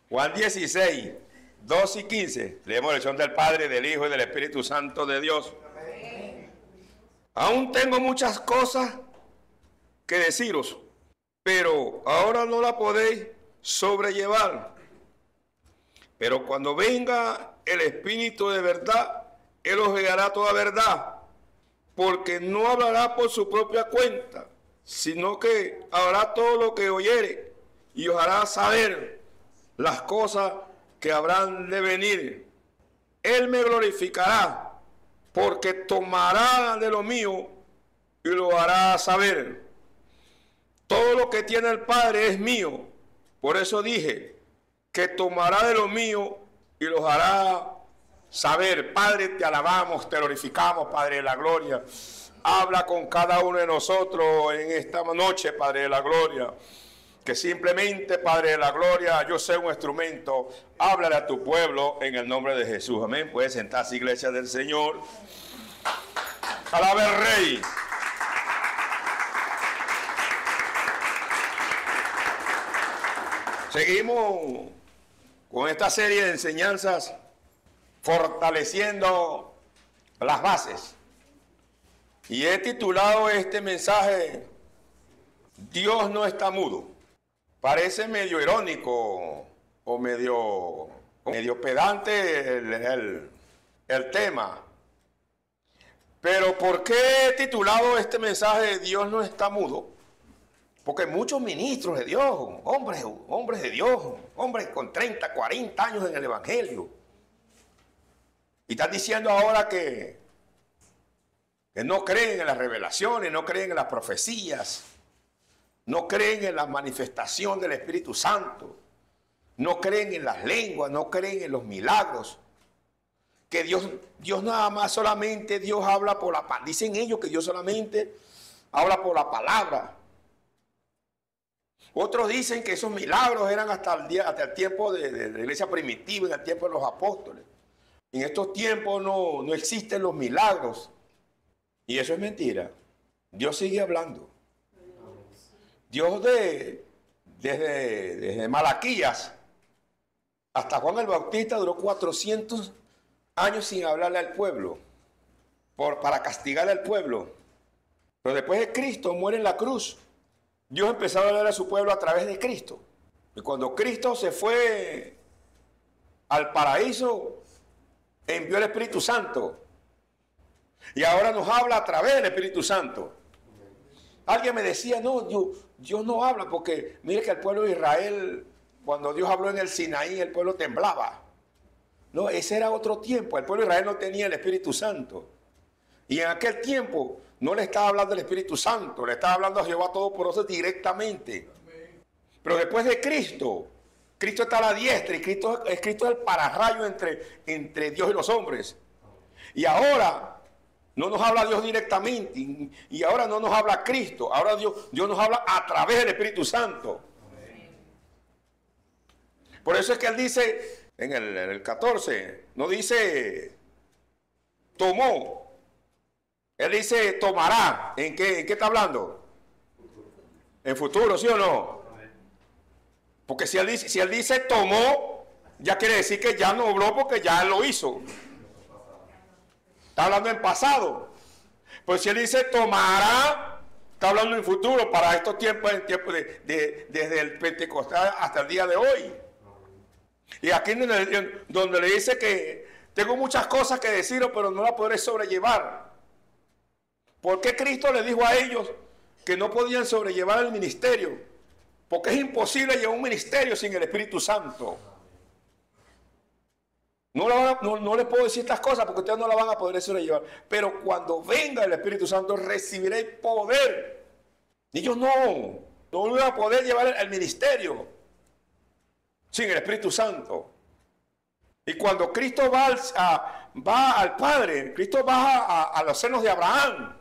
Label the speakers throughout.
Speaker 1: Juan 16, 2 y 15. Leemos el son del Padre, del Hijo y del Espíritu Santo de Dios. Amén. Aún tengo muchas cosas que deciros, pero ahora no la podéis sobrellevar. Pero cuando venga el Espíritu de verdad, Él os guiará toda verdad, porque no hablará por su propia cuenta, sino que hablará todo lo que oyere y os hará saber las cosas que habrán de venir. Él me glorificará, porque tomará de lo mío y lo hará saber. Todo lo que tiene el Padre es mío. Por eso dije que tomará de lo mío y los hará saber. Padre, te alabamos, te glorificamos, Padre de la gloria. Habla con cada uno de nosotros en esta noche, Padre de la gloria. Que simplemente, Padre de la gloria, yo sea un instrumento. Háblale a tu pueblo en el nombre de Jesús. Amén. Puede sentarse, iglesia del Señor. Alaba al Rey. Seguimos con esta serie de enseñanzas fortaleciendo las bases. Y he titulado este mensaje Dios no está mudo. Parece medio irónico o medio pedante el tema. Pero ¿por qué he titulado este mensaje Dios no está mudo? Porque muchos ministros de Dios, hombres de Dios, hombres con 30, 40 años en el Evangelio, y están diciendo ahora que no creen en las revelaciones, no creen en las profecías, no creen en la manifestación del Espíritu Santo, no creen en las lenguas, no creen en los milagros, que Dios nada más, solamente Dios habla por la palabra. Dicen ellos que Dios solamente habla por la palabra. Otros dicen que esos milagros eran hasta el tiempo de la iglesia primitiva, en el tiempo de los apóstoles. En estos tiempos no existen los milagros. Y eso es mentira. Dios sigue hablando. Dios desde Malaquías hasta Juan el Bautista duró 400 años sin hablarle al pueblo, para castigar al pueblo. Pero después de Cristo muere en la cruz. Dios empezó a hablar a su pueblo a través de Cristo. Y cuando Cristo se fue al paraíso, envió el Espíritu Santo. Y ahora nos habla a través del Espíritu Santo. Alguien me decía, no, Dios no habla porque mire que el pueblo de Israel, cuando Dios habló en el Sinaí, el pueblo temblaba. No, ese era otro tiempo. El pueblo de Israel no tenía el Espíritu Santo. Y en aquel tiempo no le estaba hablando el Espíritu Santo, le estaba hablando a Jehová Todopoderoso directamente. Pero después de Cristo, Cristo está a la diestra y Cristo es el pararrayo entre Dios y los hombres. Y ahora no nos habla Dios directamente y ahora no nos habla Cristo, ahora Dios nos habla a través del Espíritu Santo. Por eso es que Él dice en el 14, no dice tomó. Él dice tomará. ¿En qué está hablando? En futuro, ¿sí o no? Porque si él dice tomó, ya quiere decir que ya no obró porque ya él lo hizo. Está hablando en pasado. Pues si él dice tomará, está hablando en futuro para estos tiempos, desde el Pentecostal hasta el día de hoy. Y aquí donde le dice que tengo muchas cosas que deciros, pero no las podré sobrellevar. ¿Por qué Cristo le dijo a ellos que no podían sobrellevar el ministerio? Porque es imposible llevar un ministerio sin el Espíritu Santo. No les puedo decir estas cosas porque ustedes no la van a poder sobrellevar. Pero cuando venga el Espíritu Santo recibiréis poder. Ellos no van a poder llevar el ministerio sin el Espíritu Santo. Y cuando Cristo va al Padre, Cristo va a los senos de Abraham.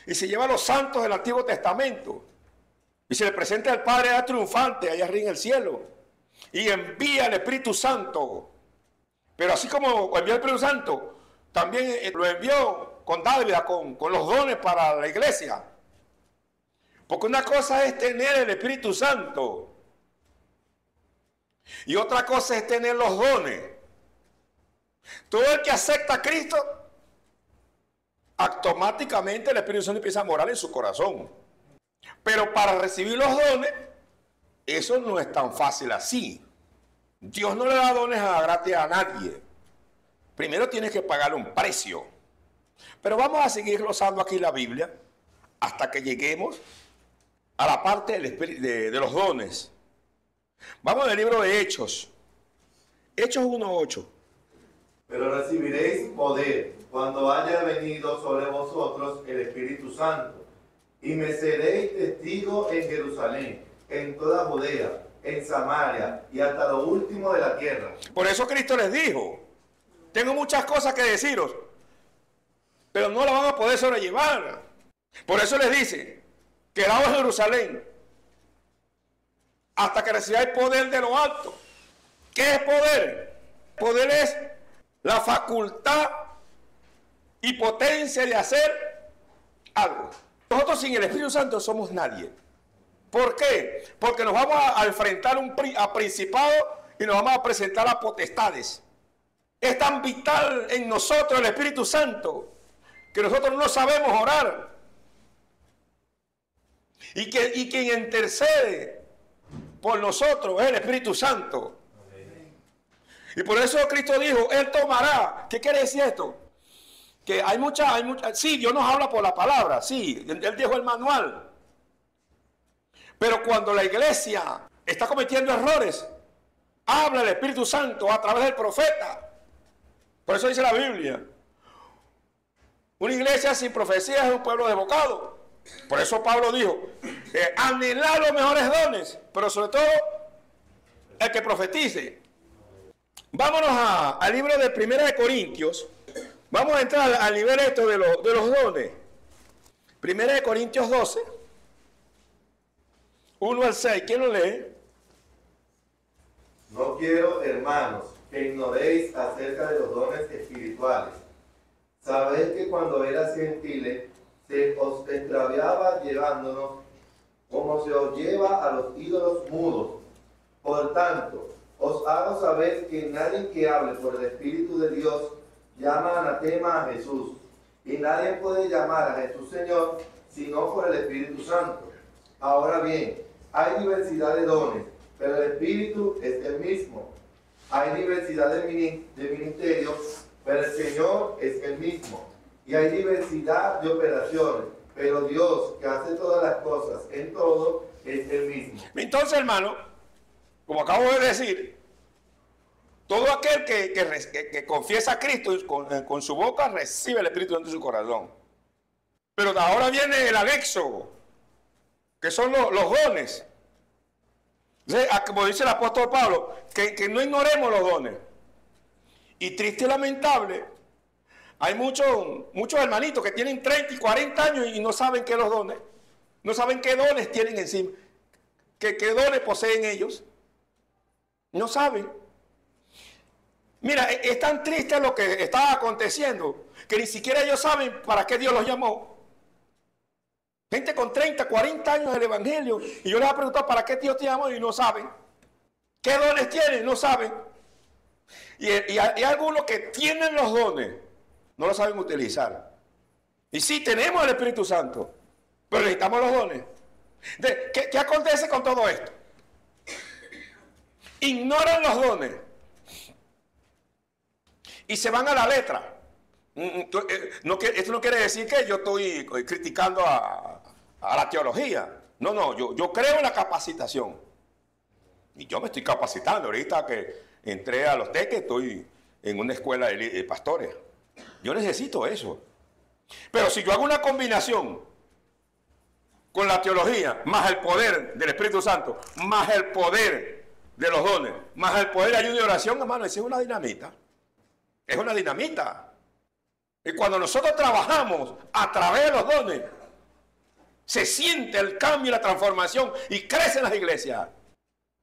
Speaker 1: Y se lleva a los santos del Antiguo Testamento. Y se le presenta al Padre ya triunfante allá arriba en el cielo. Y envía el Espíritu Santo. Pero así como envió el Espíritu Santo, también lo envió con dádiva, con los dones para la iglesia. Porque una cosa es tener el Espíritu Santo. Y otra cosa es tener los dones. Todo el que acepta a Cristo, automáticamente el Espíritu Santo empieza a morar en su corazón. Pero para recibir los dones, eso no es tan fácil así. Dios no le da dones a gratis a nadie. Primero tienes que pagarle un precio. Pero vamos a seguir glosando aquí la Biblia hasta que lleguemos a la parte de los dones. Vamos al libro de Hechos. Hechos 1:8.
Speaker 2: Pero recibiréis poder cuando haya venido sobre vosotros el Espíritu Santo, y me seréis testigo en Jerusalén, en toda Judea, en Samaria y hasta lo último de la tierra.
Speaker 1: Por eso Cristo les dijo, tengo muchas cosas que deciros, pero no las van a poder sobrellevar. Por eso les dice, quedaos en Jerusalén hasta que recibáis poder de lo alto. ¿Qué es poder? Poder es la facultad y potencia de hacer algo. Nosotros sin el Espíritu Santo somos nadie. ¿Por qué? Porque nos vamos a enfrentar a principados y nos vamos a presentar a potestades. Es tan vital en nosotros el Espíritu Santo que nosotros no sabemos orar. Y quien intercede por nosotros es el Espíritu Santo. Y por eso Cristo dijo, Él tomará. ¿Qué quiere decir esto? Que hay mucha, sí, Dios nos habla por la palabra, sí, Él dijo el manual. Pero cuando la iglesia está cometiendo errores, habla el Espíritu Santo a través del profeta. Por eso dice la Biblia, una iglesia sin profecía es un pueblo desbocado. Por eso Pablo dijo, anhelar los mejores dones, pero sobre todo el que profetice. Vámonos al libro de 1 de Corintios. Vamos a entrar al nivel esto de los dones. 1 de Corintios 12, 1 al 6. ¿Quién lo lee?
Speaker 2: No quiero, hermanos, que ignoréis acerca de los dones espirituales. Sabéis que cuando eras gentiles, se os extraviaba llevándonos como se os lleva a los ídolos mudos. Por tanto, os hago saber que nadie que hable por el Espíritu de Dios llama anatema a Jesús, y nadie puede llamar a Jesús Señor sino por el Espíritu Santo. Ahora bien, hay diversidad de dones, pero el Espíritu es el mismo. Hay diversidad de ministerios, pero el Señor es el mismo. Y hay diversidad de operaciones, pero Dios, que hace todas las cosas en todo, es el mismo.
Speaker 1: Entonces, hermano, como acabo de decir, todo aquel que confiesa a Cristo con su boca recibe el Espíritu Santo en su corazón. Pero ahora viene el anexo, que son los dones. Como dice el apóstol Pablo, que no ignoremos los dones. Y triste y lamentable, hay muchos hermanitos que tienen 30 y 40 años y no saben qué los dones. No saben qué dones tienen encima. Qué dones poseen ellos. No saben. Mira, es tan triste lo que está aconteciendo que ni siquiera ellos saben para qué Dios los llamó. Gente con 30, 40 años del Evangelio, y yo les he preguntado para qué Dios te llamó y no saben. ¿Qué dones tienen? No saben. Y hay algunos que tienen los dones, no los saben utilizar. Y sí, tenemos el Espíritu Santo, pero necesitamos los dones. ¿Qué acontece con todo esto? Ignoran los dones y se van a la letra. Esto no quiere decir que yo estoy criticando a la teología. No, yo creo en la capacitación. Y yo me estoy capacitando ahorita que entré a los teques, estoy en una escuela de pastores. Yo necesito eso. Pero si yo hago una combinación con la teología, más el poder del Espíritu Santo, más el poder de los dones, más el poder de ayuda y oración, hermano, esa es una dinamita. Es una dinamita. Y cuando nosotros trabajamos a través de los dones, se siente el cambio y la transformación y crecen las iglesias.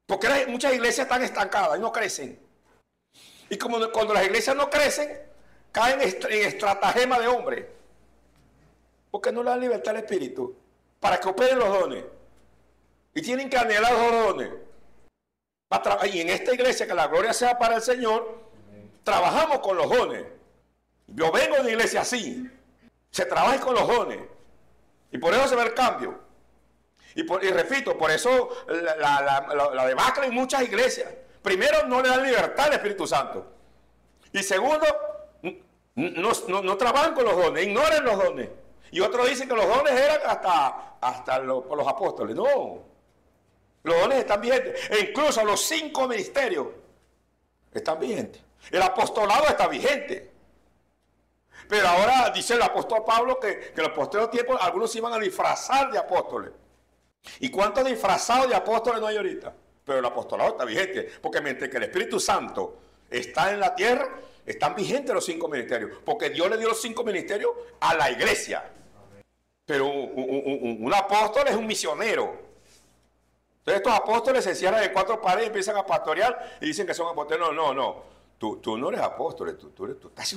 Speaker 1: Porque muchas iglesias están estancadas y no crecen. Y como cuando las iglesias no crecen, caen en estratagema de hombres. Porque no le dan libertad al Espíritu para que operen los dones. Y tienen que anhelar los dones. Y en esta iglesia, que la gloria sea para el Señor, trabajamos con los dones. Yo vengo de una iglesia así. Se trabaja con los dones. Y por eso se ve el cambio. Y repito, por eso la debacle en muchas iglesias. Primero, no le dan libertad al Espíritu Santo. Y segundo, no trabajan con los dones, ignoran los dones. Y otros dicen que los dones eran por los apóstoles. No. Los dones están vigentes. E incluso los 5 ministerios están vigentes. El apostolado está vigente. Pero ahora dice el apóstol Pablo que en los posteriores tiempos algunos se iban a disfrazar de apóstoles. ¿Y cuántos disfrazados de apóstoles no hay ahorita? Pero el apostolado está vigente. Porque mientras que el Espíritu Santo está en la tierra, están vigentes los 5 ministerios. Porque Dios le dio los 5 ministerios a la iglesia. Pero un apóstol es un misionero. Entonces estos apóstoles se cierran en 4 paredes y empiezan a pastorear y dicen que son apóstoles. No. Tú no eres apóstol, tú estás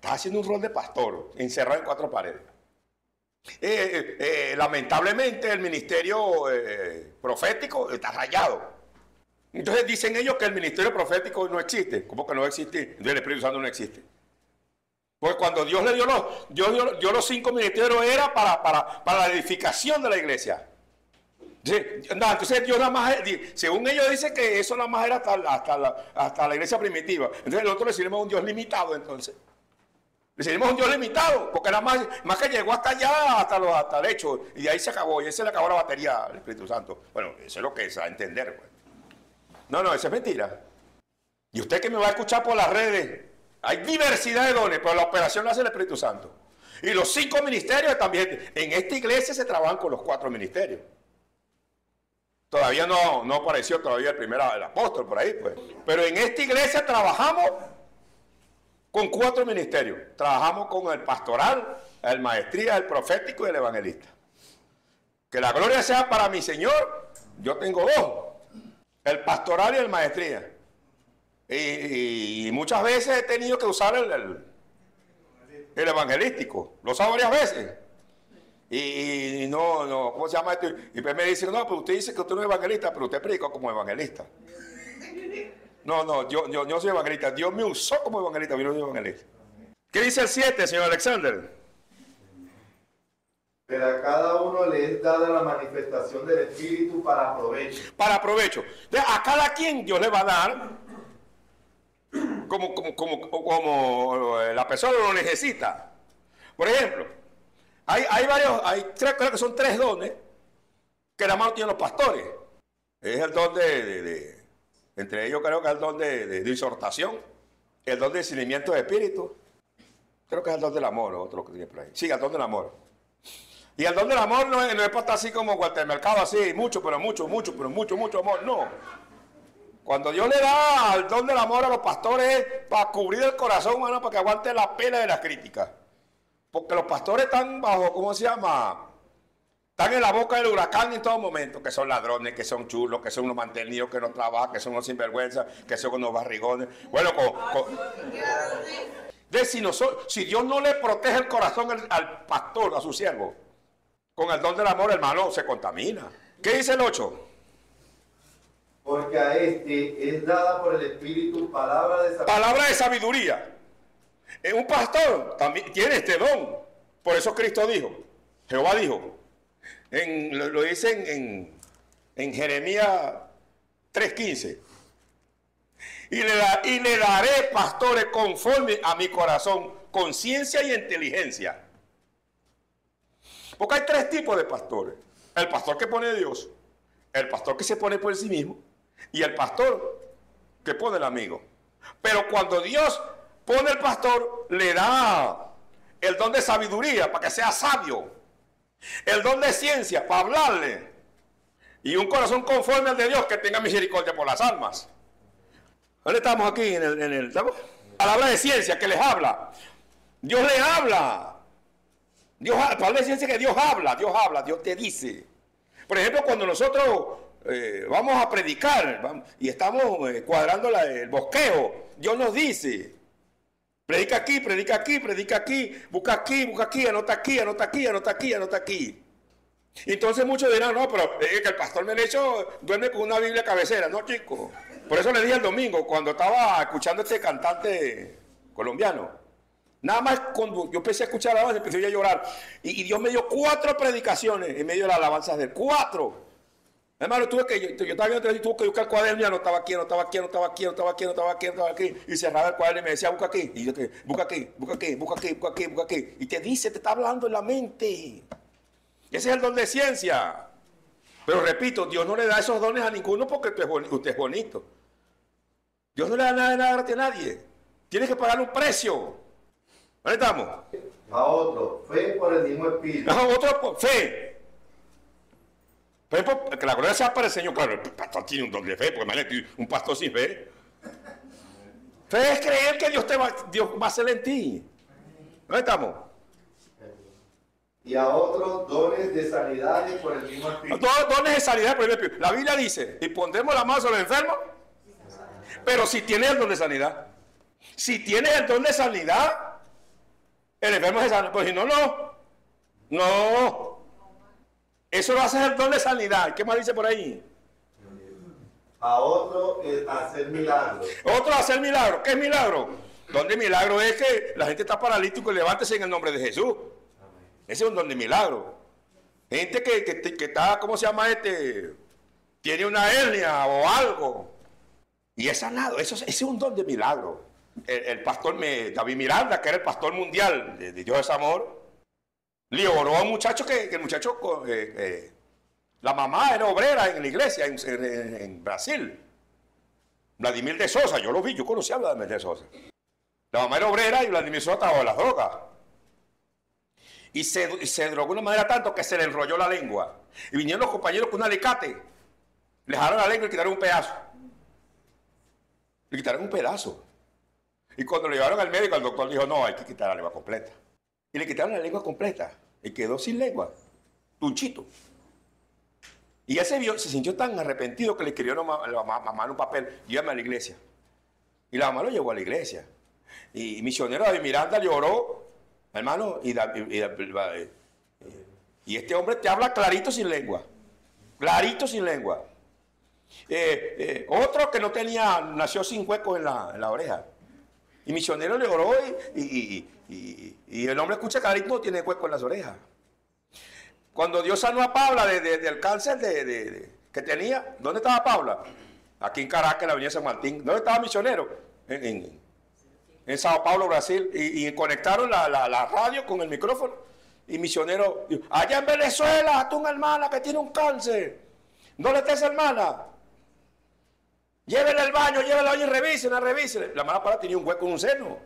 Speaker 1: haciendo un rol de pastor, encerrado en 4 paredes. Lamentablemente el ministerio profético está rayado. Entonces dicen ellos que el ministerio profético no existe. ¿Cómo que no existe? Entonces el Espíritu Santo no existe. Porque cuando Dios le dio los 5 ministerios era para la edificación de la iglesia. Entonces Dios nada más, según ellos dicen que eso nada más era hasta la iglesia primitiva. Entonces nosotros le sirvimos a un Dios limitado entonces. Le sirvimos a un Dios limitado, porque nada más que llegó hasta allá, hasta el hecho, y ahí se acabó, y ahí se le acabó la batería al Espíritu Santo. Bueno, eso es lo que es a entender, pues. No, eso es mentira. Y usted que me va a escuchar por las redes, hay diversidad de dones, pero la operación la hace el Espíritu Santo. Y los 5 ministerios también. En esta iglesia se trabajan con los 4 ministerios. Todavía no apareció todavía el apóstol por ahí, pues. Pero en esta iglesia trabajamos con 4 ministerios. Trabajamos con el pastoral, el maestría, el profético y el evangelista. Que la gloria sea para mi Señor. Yo tengo 2. El pastoral y el maestría. Y muchas veces he tenido que usar el evangelístico. Lo usado varias veces. Y no, ¿cómo se llama esto? Y pues me dicen, no, pero usted dice que usted no es evangelista, pero usted predica como evangelista. No, yo soy evangelista. Dios me usó como evangelista, yo no soy evangelista. ¿Qué dice el 7, señor Alexander?
Speaker 2: Pero a cada uno le es dada la manifestación del Espíritu para provecho.
Speaker 1: Para provecho. Entonces, a cada quien Dios le va a dar como la persona lo necesita. Por ejemplo, hay varios, creo que son 3 dones que nada más lo tienen los pastores. Es el don entre ellos creo que es el don de exhortación, el don de discernimiento de espíritu, creo que es el don del amor, otro que tiene por ahí. Sí, el don del amor. Y el don del amor no es para estar así como Walter Mercado, así, mucho amor, no. Cuando Dios le da el don del amor a los pastores es para cubrir el corazón humano, para que aguante la pena de las críticas. Porque los pastores están bajo, ¿cómo se llama? Están en la boca del huracán en todo momento, que son ladrones, que son chulos, que son unos mantenidos, que no trabajan, que son unos sinvergüenzas, que son unos barrigones. Bueno, si Dios no le protege el corazón al pastor, a su siervo, con el don del amor, hermano, se contamina. ¿Qué dice el 8?
Speaker 2: Porque a este es dada por el Espíritu palabra de sabiduría.
Speaker 1: Palabra de sabiduría. Un pastor también tiene este don. Por eso Cristo dijo, Jehová dijo, lo dice en Jeremías 3:15. Y le daré pastores conforme a mi corazón, con ciencia y inteligencia. Porque hay 3 tipos de pastores. El pastor que pone a Dios, el pastor que se pone por sí mismo y el pastor que pone el amigo. Pero cuando Dios pone el pastor, le da el don de sabiduría para que sea sabio, el don de ciencia para hablarle, y un corazón conforme al de Dios que tenga misericordia por las almas. ¿Dónde estamos aquí? ¿Estamos? Palabra de ciencia que les habla. Dios le habla. Palabra de ciencia que Dios habla, Dios te dice. Por ejemplo, cuando nosotros vamos a predicar y estamos cuadrando el bosquejo, Dios nos dice, predica aquí, busca aquí, anota aquí. Entonces muchos dirán, no, pero que el pastor Melecho duerme con una Biblia cabecera. No, chico. Por eso le dije el domingo, cuando estaba escuchando a este cantante colombiano, nada más cuando yo empecé a escuchar la voz, empecé a llorar. Y Dios me dio 4 predicaciones en medio de las alabanzas de él. 4. Hermano, yo estaba viendo, tuve que buscar el cuaderno y anotaba aquí, anotaba aquí, anotaba aquí, anotaba aquí, anotaba aquí, anotaba aquí. Y cerraba el cuaderno y me decía, busca aquí. Y yo, busca aquí, busca aquí, busca aquí, busca aquí, busca aquí. Y te dice, te está hablando en la mente. Ese es el don de ciencia. Pero repito, Dios no le da esos dones a ninguno porque usted es bonito. Dios no le da nada gratis a nadie. Tienes que pagar un precio. ¿Dónde estamos?
Speaker 2: A otro, fe por el mismo Espíritu.
Speaker 1: A otro, por fe. Que la gloria sea para el Señor. Claro, el pastor tiene un don de fe, porque imagínate, un pastor sin fe. Fe es creer que Dios va a hacer en ti. ¿Dónde estamos?
Speaker 2: Y a otros dones de sanidades por el mismo Espíritu.
Speaker 1: Dones de sanidad por el mismo Espíritu. La Biblia dice, y pondremos la mano sobre los enfermos. Pero si tienes el don de sanidad. Si tienes el don de sanidad, el enfermo se sana. Pues si no, no. No. Eso lo hace el don de sanidad. ¿Qué más dice por ahí?
Speaker 2: A otro hacer milagros.
Speaker 1: Otro hacer milagro. ¿Qué es milagro? Don de milagro es que la gente está paralítico y levántese en el nombre de Jesús. Ese es un don de milagro. Gente que está, ¿cómo se llama este? Tiene una hernia o algo. Y es sanado. Ese es un don de milagro. El pastor David Miranda, que era el pastor mundial de Dios es Amor, le oró a un muchacho que el muchacho, la mamá era obrera en la iglesia en Brasil. Vladimir de Sosa, yo lo vi, yo conocí a Vladimir de Sosa. La mamá era obrera y Vladimir Sosa estaba en las drogas. Y se drogó de una manera tanto que se le enrolló la lengua. Y vinieron los compañeros con un alicate, le jalaron la lengua y le quitaron un pedazo. Le quitaron un pedazo. Y cuando lo llevaron al médico, el doctor dijo, no, hay que quitar la lengua completa. Y le quitaron la lengua completa. Y quedó sin lengua. Tunchito. Y él se sintió tan arrepentido que le escribió a la mamá en un papel, llévame a la iglesia. Y la mamá lo llevó a la iglesia. Y misionero David Miranda le oró, hermano, y este hombre te habla clarito sin lengua. Clarito sin lengua. Otro que no nació sin huecos en la oreja. Y misionero le oró y el hombre escucha clarito, no tiene hueco en las orejas. Cuando Dios sanó a Paula del cáncer que tenía, ¿dónde estaba Paula? Aquí en Caracas, en la avenida San Martín. ¿Dónde estaba misionero? En Sao Paulo, Brasil. Y conectaron la radio con el micrófono. Y misionero, allá en Venezuela, tú una hermana que tiene un cáncer. ¿Dónde está esa hermana? Llévela al baño y revísela. La hermana Paula tenía un hueco en un seno.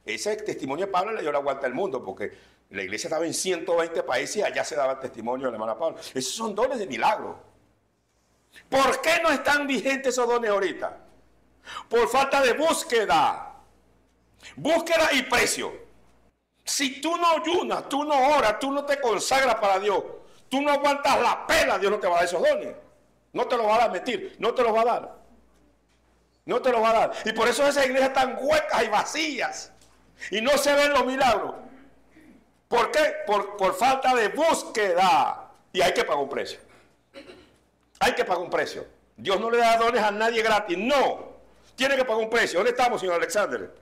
Speaker 1: Ese testimonio de Pablo le dio la vuelta al mundo, porque la iglesia estaba en 120 países y allá se daba el testimonio de la hermana Pablo. Esos son dones de milagro. ¿Por qué no están vigentes esos dones ahorita? Por falta de búsqueda. Búsqueda y precio. Si tú no ayunas, tú no oras, tú no te consagras para Dios, tú no aguantas la pela, Dios no te va a dar esos dones. No te los va a dar, mentir, no te los va a dar. No te los va a dar. Y por eso esas iglesias están huecas y vacías. Y no se ven los milagros. ¿Por qué? Por falta de búsqueda. Y hay que pagar un precio. Hay que pagar un precio. Dios no le da dones a nadie gratis. No. Tiene que pagar un precio. ¿Dónde estamos, señor Alexander?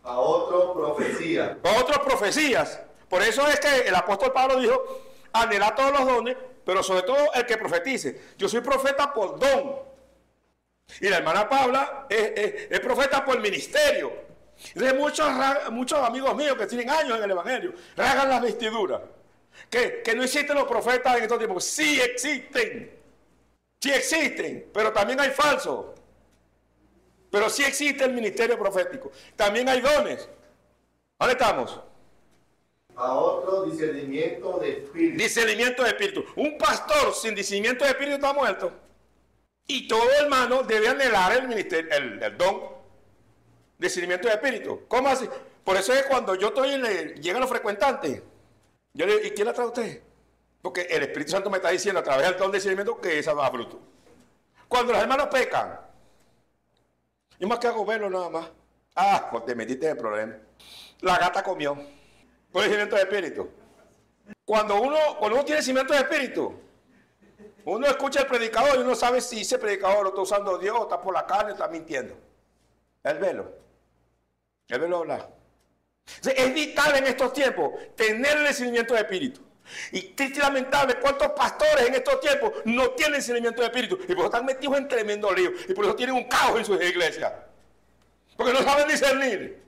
Speaker 2: A otros profecías.
Speaker 1: A otras profecías. Por eso es que el apóstol Pablo dijo, anhelad todos los dones, pero sobre todo el que profetice. Yo soy profeta por don. Y la hermana Paula es profeta por ministerio. Entonces muchos amigos míos que tienen años en el evangelio rasgan las vestiduras. Que no existen los profetas en estos tiempos. Sí existen. Sí existen. Pero también hay falsos. Pero sí existe el ministerio profético. También hay dones. ¿Dónde estamos?
Speaker 2: A otro discernimiento de espíritu.
Speaker 1: Discernimiento de espíritu. Un pastor sin discernimiento de espíritu está muerto. Y todo hermano debe anhelar el ministerio, el don de discernimiento de espíritu. ¿Cómo así? Por eso es que cuando yo llegan los frecuentantes, yo le digo, ¿y quién la trae usted? Porque el Espíritu Santo me está diciendo a través del don de discernimiento que esa va a fruto. Cuando los hermanos pecan, yo más que hago verlo nada más. Pues te metiste en el problema. La gata comió. Por el discernimiento de espíritu. Cuando uno tiene cimiento de espíritu, uno escucha al predicador y uno sabe si ese predicador lo está usando Dios, está por la carne, está mintiendo. El velo hablar. Es vital en estos tiempos tener el discernimiento de espíritu. Y triste y lamentable cuántos pastores en estos tiempos no tienen discernimiento de espíritu y por eso están metidos en tremendo lío y por eso tienen un caos en sus iglesias, porque no saben discernir.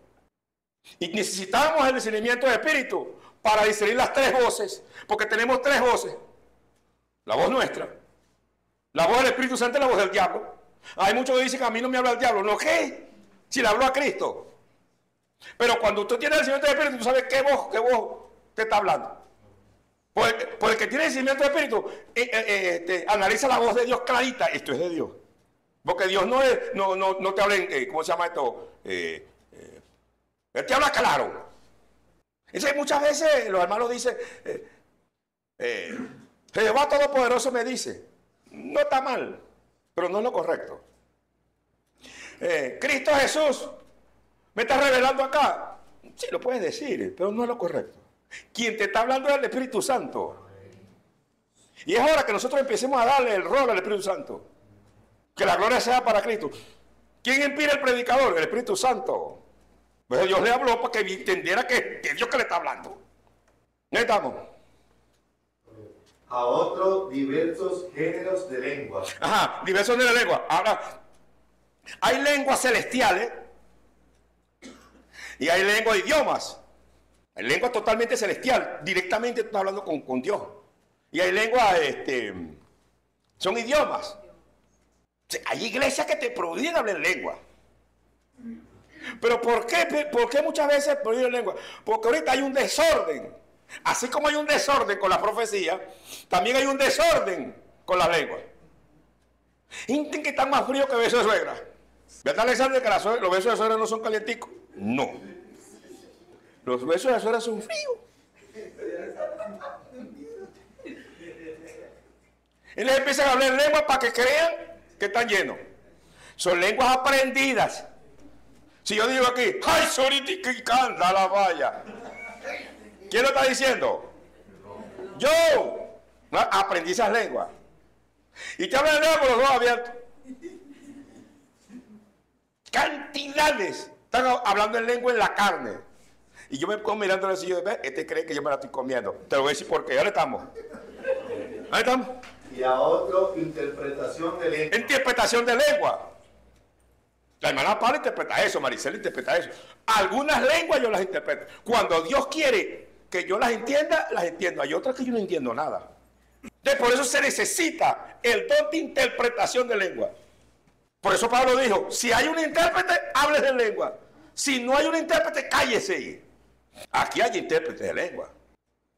Speaker 1: Y necesitamos el discernimiento de espíritu para discernir las tres voces, porque tenemos tres voces: la voz nuestra, la voz del Espíritu Santo y la voz del diablo. Hay muchos que dicen que a mí no me habla el diablo. No, ¿qué? Si le habló a Cristo. Pero cuando usted tiene el discernimiento de espíritu, tú sabes qué voz te está hablando. Por el que tiene discernimiento de espíritu, analiza la voz de Dios clarita. Esto es de Dios. Porque Dios no te habla en, ¿cómo se llama esto? Él te habla claro. Entonces muchas veces los hermanos dicen, Jehová Todopoderoso me dice, no está mal, pero no es lo correcto. Cristo Jesús me está revelando acá. Sí, lo puedes decir, pero no es lo correcto. Quien te está hablando es el Espíritu Santo. Y es hora que nosotros empecemos a darle el rol al Espíritu Santo. Que la gloria sea para Cristo. ¿Quién inspira el predicador? El Espíritu Santo. Pues Dios le habló para que entendiera que es Dios que le está hablando. ¿No estamos?
Speaker 2: A otros diversos géneros de lengua.
Speaker 1: Ajá, diversos géneros de lengua. Ahora, hay lenguas celestiales y hay lenguas de idiomas. Hay lengua totalmente celestial, directamente tú estás hablando con Dios. Y hay lenguas, son idiomas. O sea, hay iglesias que te prohíben hablar lengua. Pero ¿por qué muchas veces prohíben lengua? Porque ahorita hay un desorden. Así como hay un desorden con la profecía, también hay un desorden con las lenguas. Gente que están más fríos que besos de suegra. ¿Verdad, Alexander, que los besos de suegra no son calienticos? No. Los besos de suegra son fríos. Y les empiezan a hablar lenguas para que crean que están llenos. Son lenguas aprendidas. Si yo digo aquí, ¡ay, soriti que canta la valla! ¿Quién lo está diciendo? Yo. No, aprendí esas lenguas. Y te hablan lenguas con los ojos abiertos. Cantidades. Están hablando en lengua en la carne. Y yo me pongo mirando el sillo de ver, este cree que yo me la estoy comiendo. Te lo voy a decir por qué. Ahora estamos. Ahí estamos.
Speaker 2: Y a otro, interpretación de lengua.
Speaker 1: Interpretación de lengua. La hermana Paula interpreta eso, Maricela interpreta eso. Algunas lenguas yo las interpreto. Cuando Dios quiere que yo las entienda, las entiendo. Hay otras que yo no entiendo nada. Entonces, por eso se necesita el don de interpretación de lengua. Por eso Pablo dijo, si hay un intérprete, hable de lengua. Si no hay un intérprete, cállese. Aquí hay intérpretes de lengua.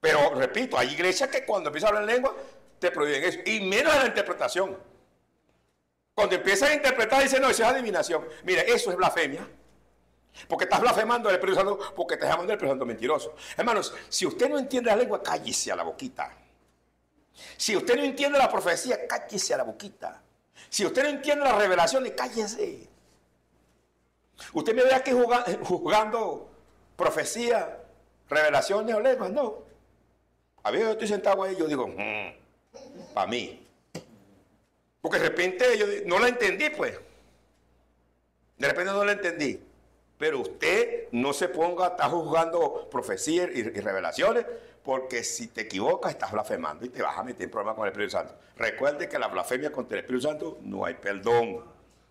Speaker 1: Pero, repito, hay iglesias que cuando empiezan a hablar lengua, te prohíben eso. Y menos en la interpretación. Cuando empiezan a interpretar, dicen, no, eso es adivinación. Mire, eso es blasfemia. Porque estás blasfemando al Espíritu Santo, porque te llamando el Espíritu Santo mentiroso. Hermanos, si usted no entiende la lengua, cállese a la boquita. Si usted no entiende la profecía, cállese a la boquita. Si usted no entiende la revelación, cállese. Usted me ve aquí juzgando profecía, revelaciones o lenguas, no. A veces yo estoy sentado ahí y yo digo, para mí. Porque de repente yo no la entendí, pues. De repente no la entendí. Pero usted no se ponga a estar juzgando profecías y revelaciones, porque si te equivocas estás blasfemando y te vas a meter en problemas con el Espíritu Santo. Recuerde que la blasfemia contra el Espíritu Santo no hay perdón.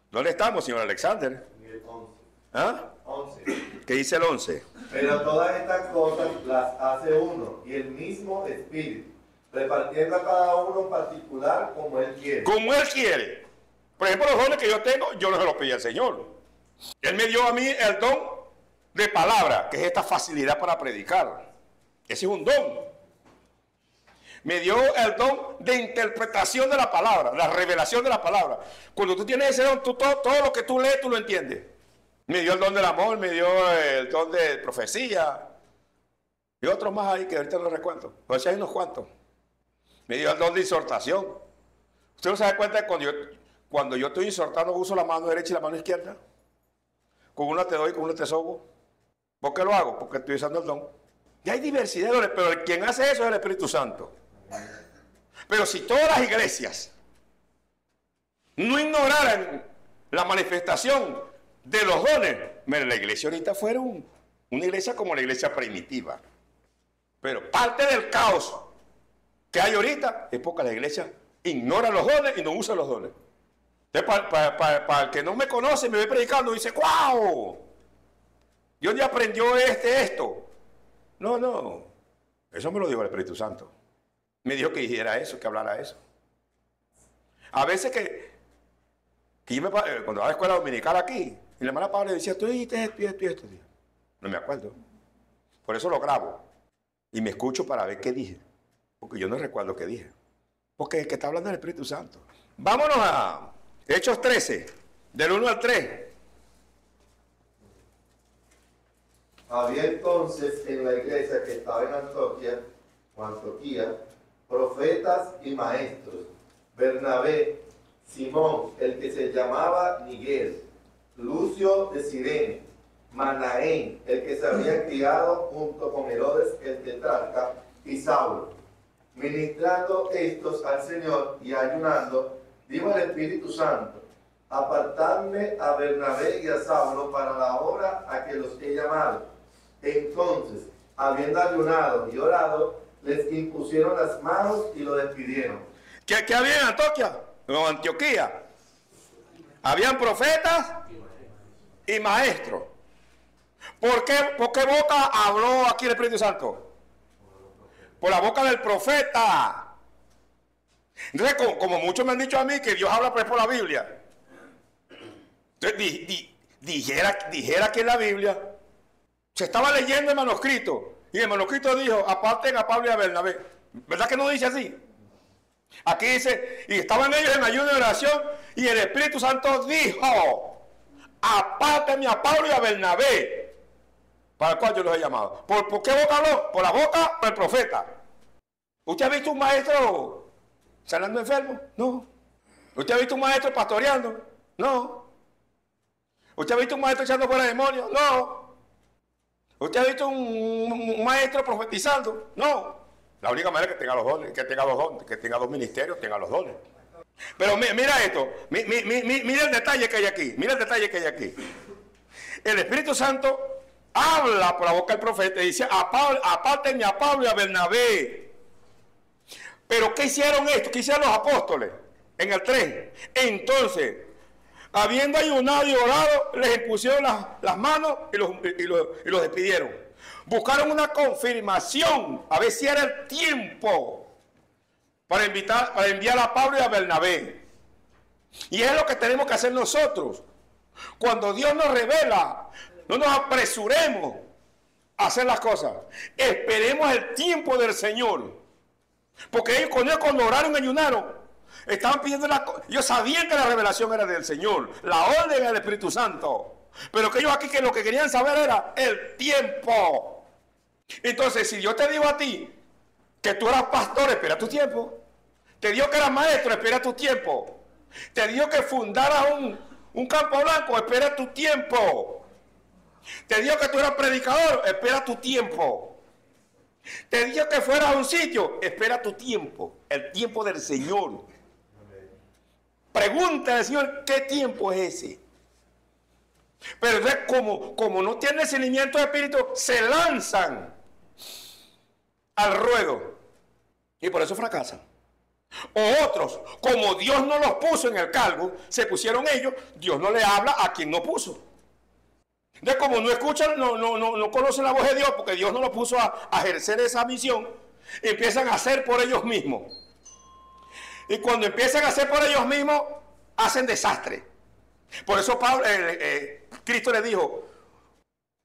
Speaker 1: ¿Dónde estamos, señor Alexander?
Speaker 2: En el 11.
Speaker 1: ¿Ah?
Speaker 2: 11.
Speaker 1: ¿Qué dice el 11?
Speaker 2: Pero todas estas cosas las hace uno y el mismo Espíritu, repartiendo a cada uno en particular como Él quiere.
Speaker 1: Como Él quiere. Por ejemplo, los dones que yo tengo, yo no se los pedí al Señor. Él me dio a mí el don de palabra, que es esta facilidad para predicar. Ese es un don. Me dio el don de interpretación de la palabra, la revelación de la palabra. Cuando tú tienes ese don, todo lo que tú lees, tú lo entiendes. Me dio el don del amor, me dio el don de profecía. Y otros más ahí que ahorita no recuerdo. Pues hay unos cuantos. Me dio el don de exhortación. ¿Usted no se da cuenta que cuando yo estoy exhortando uso la mano derecha y la mano izquierda? Con una te doy, con una te sobo. ¿Por qué lo hago? Porque estoy usando el don. Y hay diversidad de dones, pero quien hace eso es el Espíritu Santo. Pero si todas las iglesias no ignoraran la manifestación de los dones, mira, la iglesia ahorita fuera una iglesia como la iglesia primitiva. Pero parte del caos que hay ahorita es porque la iglesia ignora los dones y no usa los dones. Entonces, para el que no me conoce, me ve predicando y dice, ¡guau! ¿De dónde aprendió esto? No. Eso me lo dijo el Espíritu Santo. Me dijo que dijera eso, que hablara eso. A veces que yo cuando iba a la escuela dominical aquí, y la hermana Pablo decía, tú dijiste esto. No me acuerdo. Por eso lo grabo. Y me escucho para ver qué dije. Porque yo no recuerdo qué dije. Porque es que está hablando del Espíritu Santo. Vámonos a Hechos 13, del 1 al 3.
Speaker 2: Había entonces en la iglesia que estaba en Antioquía, profetas y maestros: Bernabé, Simón, el que se llamaba Miguel, Lucio de Cirene, Manaén, el que se había criado junto con Herodes el tetrarca, y Saulo. Ministrando estos al Señor y ayunando, dijo el Espíritu Santo: apartadme a Bernabé y a Saulo para la obra a que los he llamado. Entonces, habiendo ayunado y orado, les impusieron las manos y lo despidieron.
Speaker 1: ¿Qué había en Antioquía? No, Antioquía. Habían profetas y maestros. ¿Por qué boca habló aquí el Espíritu Santo? Por la boca del profeta. Entonces, como muchos me han dicho a mí que Dios habla por la Biblia. Entonces, dijera que en la Biblia se estaba leyendo el manuscrito y el manuscrito dijo, aparten a Pablo y a Bernabé. ¿Verdad que no dice así? Aquí dice, y estaban ellos en ayuno y oración y el Espíritu Santo dijo, apártenme a Pablo y a Bernabé, para el cual yo los he llamado. ¿Por qué boca habló? Por la boca del profeta. ¿Usted ha visto un maestro sanando enfermos? No. ¿Usted ha visto un maestro pastoreando? No. ¿Usted ha visto un maestro echando fuera demonios? No. ¿Usted ha visto un maestro profetizando? No. La única manera es que tenga los dones, que tenga dos ministerios, tenga los dones. Pero mira esto, mira el detalle que hay aquí, El Espíritu Santo habla por la boca del profeta y dice, apártenme a Pablo y a Bernabé. Pero ¿qué hicieron esto? ¿Qué hicieron los apóstoles? En el 3. Entonces, habiendo ayunado y orado, les impusieron las manos y los despidieron. Buscaron una confirmación, a ver si era el tiempo para enviar a Pablo y a Bernabé. Y es lo que tenemos que hacer nosotros. Cuando Dios nos revela, no nos apresuremos a hacer las cosas. Esperemos el tiempo del Señor. Porque ellos cuando oraron y ayunaron, estaban pidiendo ellos sabían que la revelación era del Señor, la orden era del Espíritu Santo. Pero que ellos aquí que lo que querían saber era el tiempo. Entonces, si Dios te dijo a ti que tú eras pastor, espera tu tiempo. Te dijo que eras maestro, espera tu tiempo. Te dijo que fundaras un campo blanco, espera tu tiempo. Te dijo que tú eras predicador, espera tu tiempo. Te dijo que fueras a un sitio, espera tu tiempo, el tiempo del Señor. Pregúntale al Señor, ¿qué tiempo es ese? Pero entonces, como no tienen discernimiento de espíritu, se lanzan al ruedo y por eso fracasan. O otros, como Dios no los puso en el cargo, se pusieron ellos, Dios no le habla a quien no puso. Entonces, como no escuchan, no conocen la voz de Dios, porque Dios no los puso a ejercer esa misión, empiezan a hacer por ellos mismos. Y cuando empiezan a hacer por ellos mismos, hacen desastre. Por eso Cristo les dijo,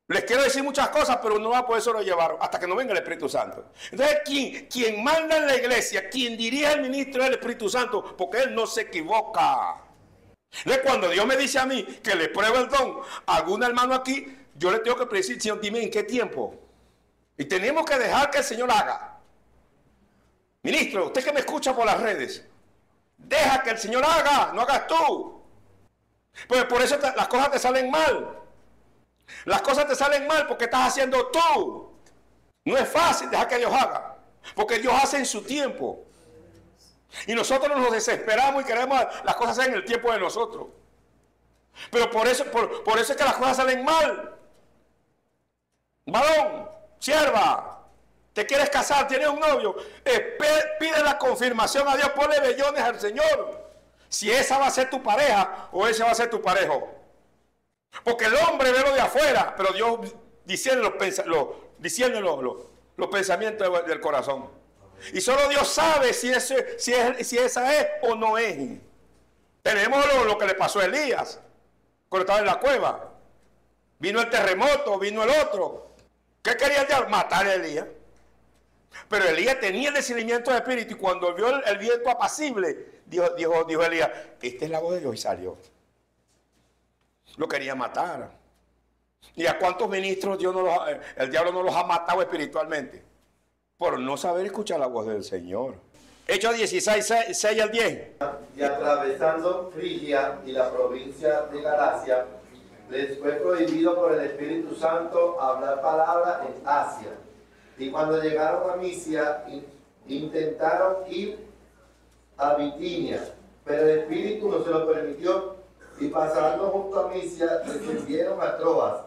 Speaker 1: les quiero decir muchas cosas, pero no va a poder solo llevar hasta que no venga el Espíritu Santo. Entonces, quien manda en la iglesia, quien dirige al ministro es el Espíritu Santo, porque Él no se equivoca. Entonces, cuando Dios me dice a mí que le pruebe el don a algún hermano aquí, yo le tengo que decir, Señor, dime en qué tiempo. Y tenemos que dejar que el Señor haga. Ministro, usted que me escucha por las redes, deja que el Señor haga, no hagas tú. Pues por eso las cosas te salen mal. Las cosas te salen mal porque estás haciendo tú. No es fácil dejar que Dios haga, porque Dios hace en su tiempo. Y nosotros nos desesperamos y queremos las cosas en el tiempo de nosotros. Pero por eso es que las cosas salen mal. Varón, sierva, te quieres casar, tienes un novio, pide la confirmación a Dios, ponle vellones al Señor. Si esa va a ser tu pareja o ese va a ser tu parejo. Porque el hombre ve lo de afuera, pero Dios diciendo los pensamientos del corazón. Y solo Dios sabe si esa es o no es. Tenemos lo que le pasó a Elías cuando estaba en la cueva. Vino el terremoto, vino el otro. ¿Qué quería el diablo? Matar a Elías. Pero Elías tenía el discernimiento de espíritu y cuando vio el viento apacible, dijo Elías, esta es la voz de Dios, y salió. Lo quería matar. ¿Y a cuántos ministros el diablo no los ha matado espiritualmente? Por no saber escuchar la voz del Señor. Hechos 16, 6 al 10.
Speaker 2: Y atravesando Frigia y la provincia de Galacia, les fue prohibido por el Espíritu Santo hablar palabra en Asia. Y cuando llegaron a Misia, intentaron ir a Bitinia, pero el Espíritu no se lo permitió. Y pasando junto a Misia, descendieron a Troas.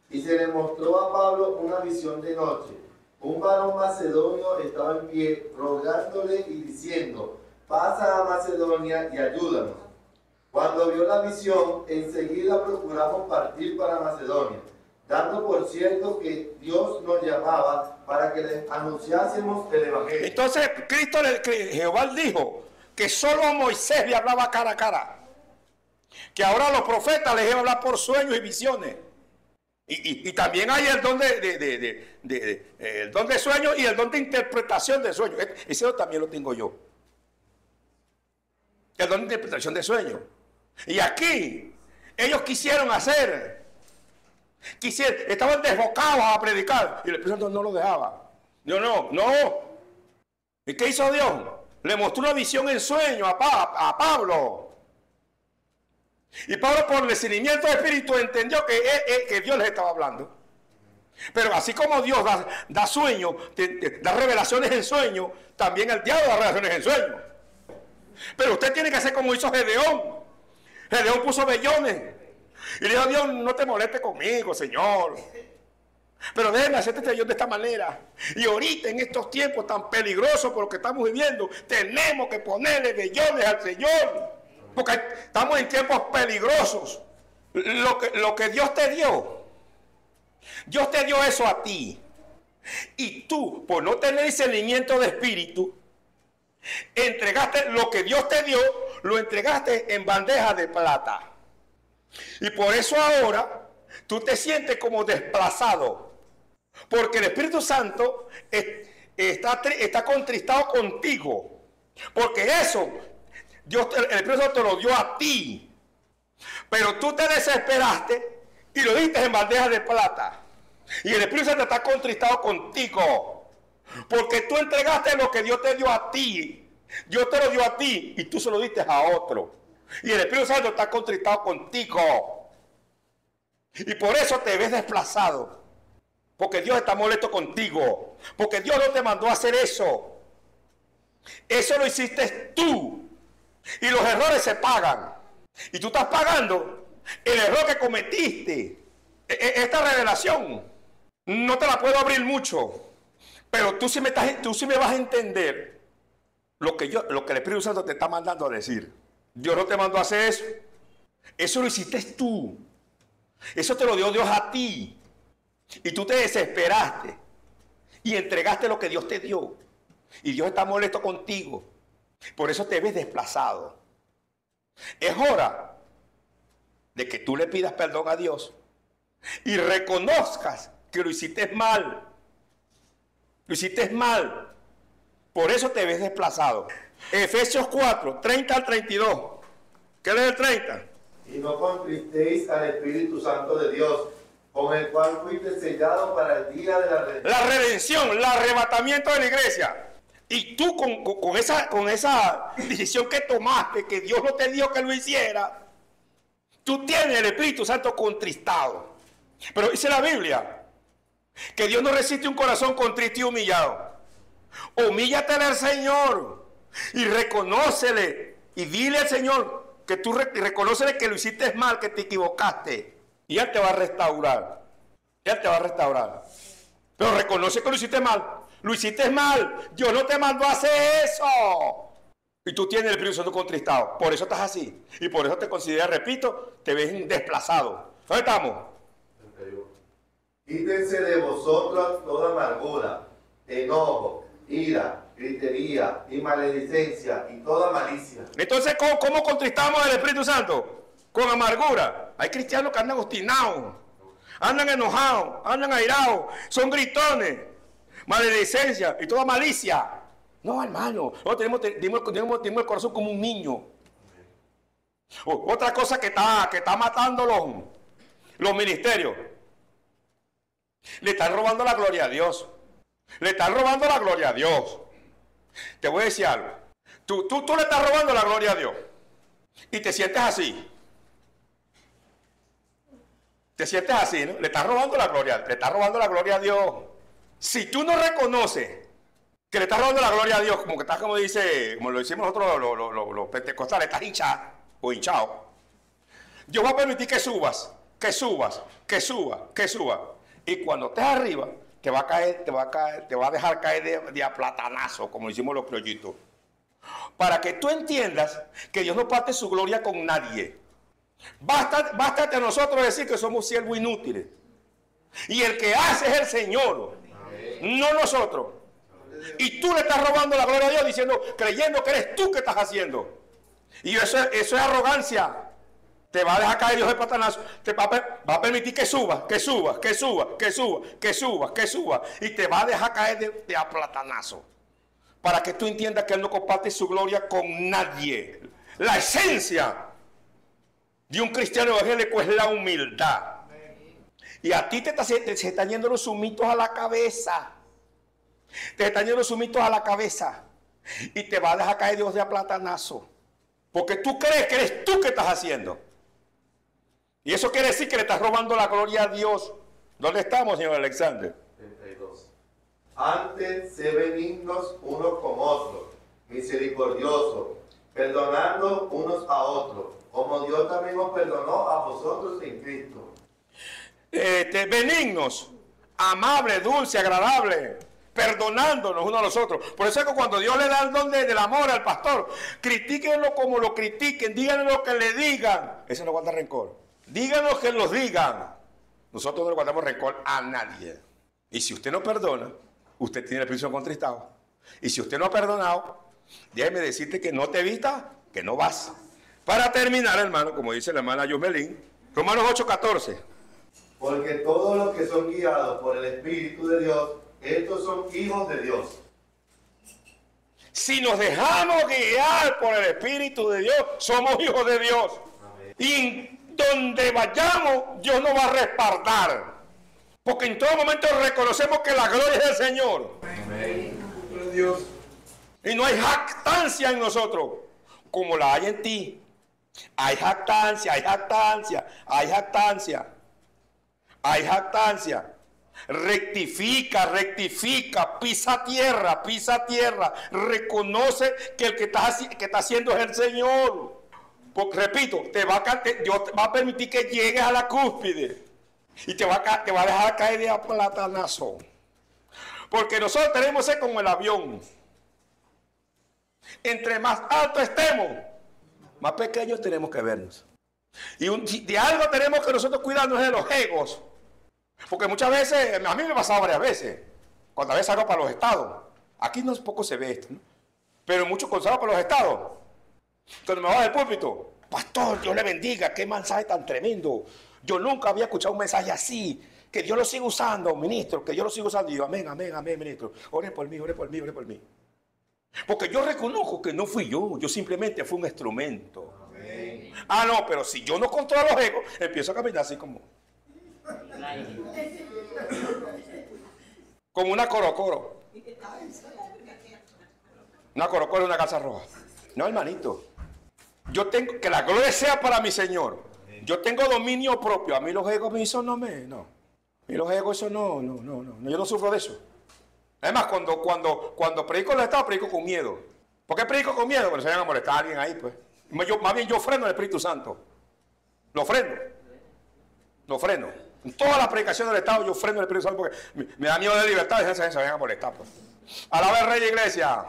Speaker 2: Y se le mostró a Pablo una visión de noche. Un varón macedonio estaba en pie, rogándole y diciendo, pasa a Macedonia y ayúdanos. Cuando vio la visión, enseguida procuramos partir para Macedonia, dando por cierto que Dios nos llamaba para que les anunciásemos el Evangelio.
Speaker 1: Entonces Jehová dijo que solo a Moisés le hablaba cara a cara, que ahora a los profetas les iba a hablar por sueños y visiones. Y también hay el don el don de sueño y el don de interpretación de sueños. Ese también lo tengo yo. El don de interpretación de sueños. Y aquí ellos quisieron estaban desbocados a predicar y el Espíritu Santo no lo dejaba. No. ¿Y qué hizo Dios? Le mostró una visión en sueño a Pablo. Y Pablo, por el discernimiento del Espíritu, entendió que Dios les estaba hablando. Pero así como Dios da sueños, da revelaciones en sueños, también el diablo da revelaciones en sueños. Pero usted tiene que hacer como hizo Gedeón. Gedeón puso vellones. Y le dijo a Dios, no te molestes conmigo, Señor. Pero déjame hacerte este vellón de esta manera. Y ahorita, en estos tiempos tan peligrosos por lo que estamos viviendo, tenemos que ponerle vellones al Señor. Porque estamos en tiempos peligrosos. Lo que Dios te dio eso a ti. Y tú, por no tener discernimiento de espíritu, entregaste lo que Dios te dio, lo entregaste en bandeja de plata. Y por eso ahora tú te sientes como desplazado. Porque el Espíritu Santo está contristado contigo. Porque eso, el Espíritu Santo te lo dio a ti. Pero tú te desesperaste y lo diste en bandeja de plata. Y el Espíritu Santo está contristado contigo. Porque tú entregaste lo que Dios te dio a ti. Dios te lo dio a ti y tú se lo diste a otro. Y el Espíritu Santo está contristado contigo. Y por eso te ves desplazado. Porque Dios está molesto contigo. Porque Dios no te mandó a hacer eso. Eso lo hiciste tú. Y los errores se pagan. Y tú estás pagando el error que cometiste. Esta revelación no te la puedo abrir mucho. Pero tú sí me vas a entender lo que el Espíritu Santo te está mandando a decir. Dios no te mandó a hacer eso. Eso lo hiciste tú. Eso te lo dio Dios a ti. Y tú te desesperaste. Y entregaste lo que Dios te dio. Y Dios está molesto contigo. Por eso te ves desplazado. Es hora de que tú le pidas perdón a Dios. Y reconozcas que lo hiciste mal. Lo hiciste mal. Por eso te ves desplazado. Efesios 4, 30 al 32. ¿Qué es el 30?
Speaker 2: Y no contristéis al Espíritu Santo de Dios, con el cual fuiste sellado para el día de la redención.
Speaker 1: La redención, el arrebatamiento de la iglesia. Y tú con esa decisión que tomaste, que Dios no te dio que lo hiciera, tú tienes el Espíritu Santo contristado. Pero dice la Biblia Que Dios no resiste un corazón contrito y humillado. Humíllate al Señor y reconócele y dile al Señor que tú reconócele que lo hiciste mal, que te equivocaste, y Él te va a restaurar. Él te va a restaurar. Pero reconoce que lo hiciste mal. Lo hiciste mal. Dios no te mandó a hacer eso. Y tú tienes el Espíritu Santo contristado. Por eso estás así. Y por eso te consideras, repito, te ves desplazado. ¿Dónde estamos?
Speaker 2: Quítense de vosotros toda amargura, enojo, ira, gritería y maledicencia y toda malicia.
Speaker 1: Entonces, ¿cómo contristamos al Espíritu Santo? Con amargura. Hay cristianos que andan obstinados, andan enojados, andan airados, son gritones, maledicencia y toda malicia. No, hermano, no, tenemos el corazón como un niño. Otra cosa que está matando los ministerios. Le están robando la gloria a Dios. Le están robando la gloria a Dios. Te voy a decir algo. Tú le estás robando la gloria a Dios. Y te sientes así. Te sientes así, ¿no? Le estás robando la gloria a Dios. Si tú no reconoces que le estás robando la gloria a Dios, como lo decimos nosotros los pentecostales, estás hinchado o hinchado. Dios va a permitir que subas. Y cuando estés arriba, te va a dejar caer de a platanazo, como decimos los criollitos. Para que tú entiendas que Dios no parte su gloria con nadie. Bástate a nosotros decir que somos siervos inútiles. Y el que hace es el Señor, no nosotros. Y tú le estás robando la gloria a Dios creyendo que eres tú que estás haciendo. Y eso es arrogancia. Te va a dejar caer Dios de platanazo. Te va a permitir que subas. Y te va a dejar caer de a platanazo. Para que tú entiendas que Él no comparte su gloria con nadie. La esencia de un cristiano evangélico es la humildad. Y a ti se están yendo los sumitos a la cabeza. Y te va a dejar caer Dios de a platanazo. Porque tú crees que eres tú que estás haciendo. Y eso quiere decir que le estás robando la gloria a Dios. ¿Dónde estamos, señor Alexander?
Speaker 2: 32. Antes, sé benignos unos con otros, misericordiosos, perdonando unos a otros, como Dios también os perdonó a vosotros en Cristo.
Speaker 1: Benignos, amables, dulces, agradables, perdonándonos unos a los otros. Por eso es que cuando Dios le da el don del amor al pastor, critíquenlo como lo critiquen, díganle lo que le digan. Eso no guarda rencor. Díganos que los digan. Nosotros no le guardamos rencor a nadie. Y si usted no perdona, usted tiene el Espíritu contristado. Y si usted no ha perdonado, déjeme decirte que no te vista, que no vas. Para terminar, hermano, como dice la hermana Yomelín, Romanos 8:14.
Speaker 2: Porque todos los que son guiados por el Espíritu de Dios, estos son hijos de Dios.
Speaker 1: Si nos dejamos guiar por el Espíritu de Dios, somos hijos de Dios. Amén. Y donde vayamos, Dios nos va a respaldar. Porque en todo momento reconocemos que la gloria es del Señor.
Speaker 2: Amén.
Speaker 1: Dios. Y no hay jactancia en nosotros, como la hay en ti. Hay jactancia. Rectifica, pisa tierra. Reconoce que el que está haciendo es el Señor. Porque, repito, Dios va a permitir que llegues a la cúspide y te va a dejar caer de a platanazo. Porque nosotros tenemos que ser como el avión. Entre más alto estemos, más pequeños tenemos que vernos. Y de algo tenemos que nosotros cuidarnos de los egos. Porque muchas veces, a mí me ha pasado varias veces, cuando a veces salgo para los estados. Aquí no es poco se ve esto, ¿no? Pero muchos cuando salgo para los estados, cuando me bajo del púlpito, pastor, Dios le bendiga, qué mensaje tan tremendo. Yo nunca había escuchado un mensaje así. Que Dios lo siga usando, ministro, que Dios lo siga usando. Y yo, amén, ministro. Ore por mí. Porque yo reconozco que no fui yo simplemente fui un instrumento. Amén. Ah, no, pero si yo no controlo los egos, empiezo a caminar así como una corocoro. Una corocoro y una calza roja. No, hermanito. Yo tengo que la gloria sea para mi Señor. Yo tengo dominio propio. A mí los egos me dicen no. Y los egos, eso no, yo no sufro de eso. Además, cuando predico el Estado, predico con miedo. ¿Por qué predico con miedo? Porque se vayan a molestar a alguien ahí, pues. Más bien yo freno el Espíritu Santo. Lo freno. En todas las predicaciones del Estado yo freno el Espíritu Santo porque me da miedo de libertad y se vayan a molestar, pues. Alaba al Rey de Iglesia.